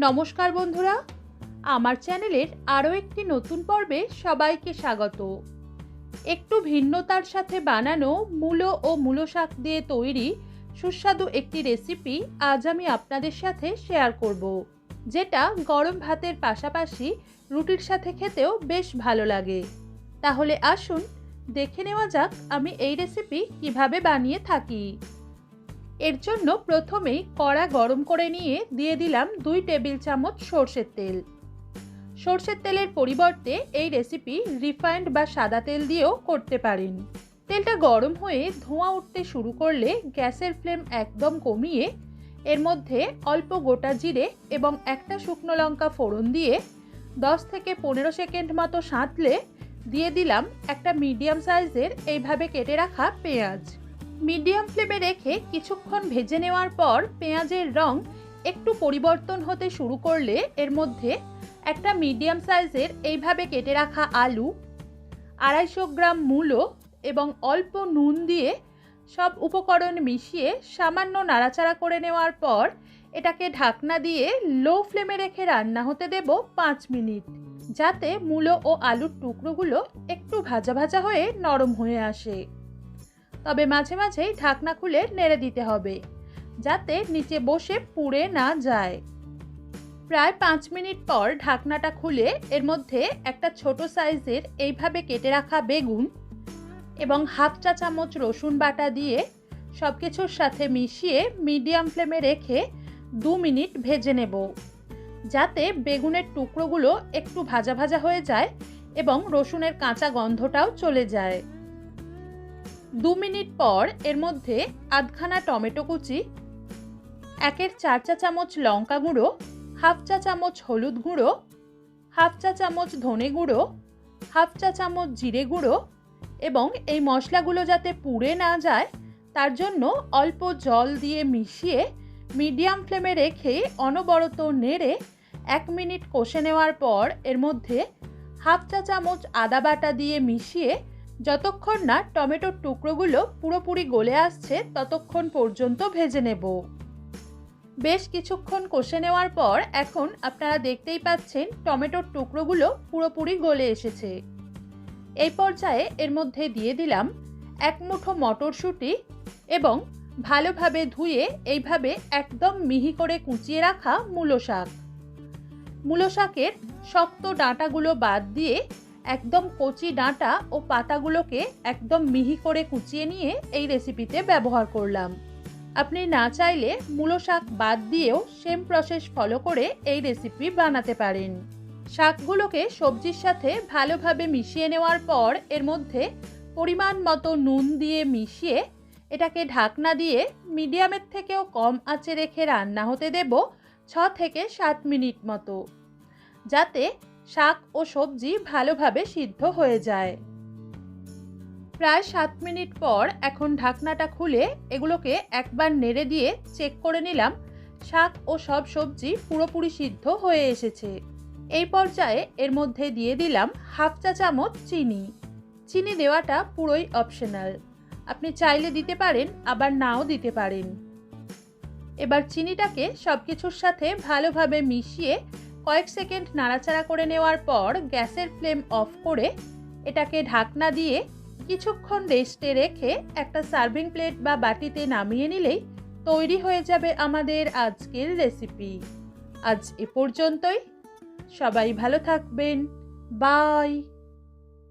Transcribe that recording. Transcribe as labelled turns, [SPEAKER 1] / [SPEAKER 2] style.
[SPEAKER 1] নমস্কার বন্ধুরা, আমার চ্যানেলের আরও একটি নতুন পর্বে সবাইকে স্বাগত। একটু ভিন্নতার সাথে বানানো মূলো ও মূলো শাক দিয়ে তৈরি সুস্বাদু একটি রেসিপি আজ আমি আপনাদের সাথে শেয়ার করব, যেটা গরম ভাতের পাশাপাশি রুটির সাথে খেতেও বেশ ভালো লাগে। তাহলে আসুন দেখে নেওয়া যাক আমি এই রেসিপি কিভাবে বানিয়ে থাকি। এর জন্য প্রথমেই কড়া গরম করে নিয়ে দিয়ে দিলাম 2 টেবিল চামচ সরষের তেল। সরষের তেলের পরিবর্তে এই রেসিপি রিফাইন্ড বা সাদা তেল দিয়েও করতে পারেন। তেলটা গরম হয়ে ধোঁয়া উঠতে শুরু করলে গ্যাসের ফ্লেম একদম কমিয়ে এর মধ্যে অল্প গোটা জিরে এবং একটা শুকনো লঙ্কা ফোড়ন দিয়ে 10 থেকে 15 সেকেন্ড মতো সাঁতলে দিয়ে দিলাম একটা মিডিয়াম সাইজের এইভাবে কেটে রাখা পেঁয়াজ। মিডিয়াম ফ্লেমে রেখে কিছুক্ষণ ভেজে নেওয়ার পর পেঁয়াজের রং একটু পরিবর্তন হতে শুরু করলে এর মধ্যে একটা মিডিয়াম সাইজের এইভাবে কেটে রাখা আলু, 250 গ্রাম মূলো এবং অল্প নুন দিয়ে সব উপকরণ মিশিয়ে সামান্য নাড়াচাড়া করে নেওয়ার পর এটাকে ঢাকনা দিয়ে লো ফ্লেমে রেখে রান্না হতে দেব 5 মিনিট, যাতে মূলো ও আলুর টুকরোগুলো একটু ভাজা ভাজা হয়ে নরম হয়ে আসে। তবে মাঝে মাঝেই ঢাকনা খুলে নেড়ে দিতে হবে, যাতে নিচে বসে পুড়ে না যায়। প্রায় 5 মিনিট পর ঢাকনাটা খুলে এর মধ্যে একটা ছোট সাইজের এইভাবে কেটে রাখা বেগুন এবং হাফ চা চামচ রসুন বাটা দিয়ে সব কিছুর সাথে মিশিয়ে মিডিয়াম ফ্লেমে রেখে 2 মিনিট ভেজে নেব, যাতে বেগুনের টুকরোগুলো একটু ভাজা ভাজা হয়ে যায় এবং রসুনের কাঁচা গন্ধটাও চলে যায়। 2 মিনিট পর এর মধ্যে আধখানা টমেটো কুচি, 1/4 চা চামচ লঙ্কা গুঁড়ো, হাফ চা চামচ হলুদ গুঁড়ো, হাফ চা চামচ ধনে গুঁড়ো, হাফ চা চামচ জিরে গুঁড়ো এবং এই মশলাগুলো যাতে পুড়ে না যায় তার জন্য অল্প জল দিয়ে মিশিয়ে মিডিয়াম ফ্লেমে রেখে অনবরত নেড়ে 1 মিনিট কষে নেওয়ার পর এর মধ্যে হাফ চা চামচ আদা বাটা দিয়ে মিশিয়ে যতক্ষণ না টমেটোর টুকরোগুলো পুরোপুরি গলে আসছে ততক্ষণ পর্যন্ত ভেজে নেব। বেশ কিছুক্ষণ কষে নেওয়ার পর এখন আপনারা দেখতেই পাচ্ছেন টমেটোর টুকরোগুলো পুরোপুরি গলে এসেছে। এই পর্যায়ে এর মধ্যে দিয়ে দিলাম 1 মুঠো মটরশুঁটি এবং ভালোভাবে ধুয়ে এইভাবে একদম মিহি করে কুচিয়ে রাখা মূলো শাক। মূলো শাকের শক্ত ডাঁটাগুলো বাদ দিয়ে একদম কচি ডাঁটা ও পাতাগুলোকে একদম মিহি করে কুচিয়ে নিয়ে এই রেসিপিতে ব্যবহার করলাম। আপনি না চাইলে মূলো শাক বাদ দিয়েও সেম প্রসেস ফলো করে এই রেসিপি বানাতে পারেন। শাকগুলোকে সবজির সাথে ভালোভাবে মিশিয়ে নেওয়ার পর এর মধ্যে পরিমাণ মতো নুন দিয়ে মিশিয়ে এটাকে ঢাকনা দিয়ে মিডিয়ামের থেকেও কম আঁচে রেখে রান্না হতে দেব 6 থেকে 7 মিনিট মতো, যাতে শাক ও সবজি ভালোভাবে সিদ্ধ হয়ে যায়। প্রায় 7 মিনিট পর এখন ঢাকনাটা খুলে এগুলোকে একবার নেড়ে দিয়ে চেক করে নিলাম শাক ও সব সবজি পুরোপুরি সিদ্ধ হয়ে এসেছে। এই পর্যায়ে এর মধ্যে দিয়ে দিলাম হাফ চা চামচ চিনি। চিনি দেওয়াটা পুরোই অপশনাল, আপনি চাইলে দিতে পারেন আবার নাও দিতে পারেন। এবার চিনিটাকে সব কিছুর সাথে ভালোভাবে মিশিয়ে কয়েক সেকেন্ড নাড়াচাড়া করে নেওয়ার পর গ্যাসের ফ্লেম অফ করে এটাকে ঢাকনা দিয়ে কিছুক্ষণ রেস্টে রেখে একটা সার্ভিং প্লেট বা বাটিতে নামিয়ে নিলেই তৈরি হয়ে যাবে আমাদের আজকের রেসিপি। আজ এ পর্যন্তই, সবাই ভালো থাকবেন, বাই।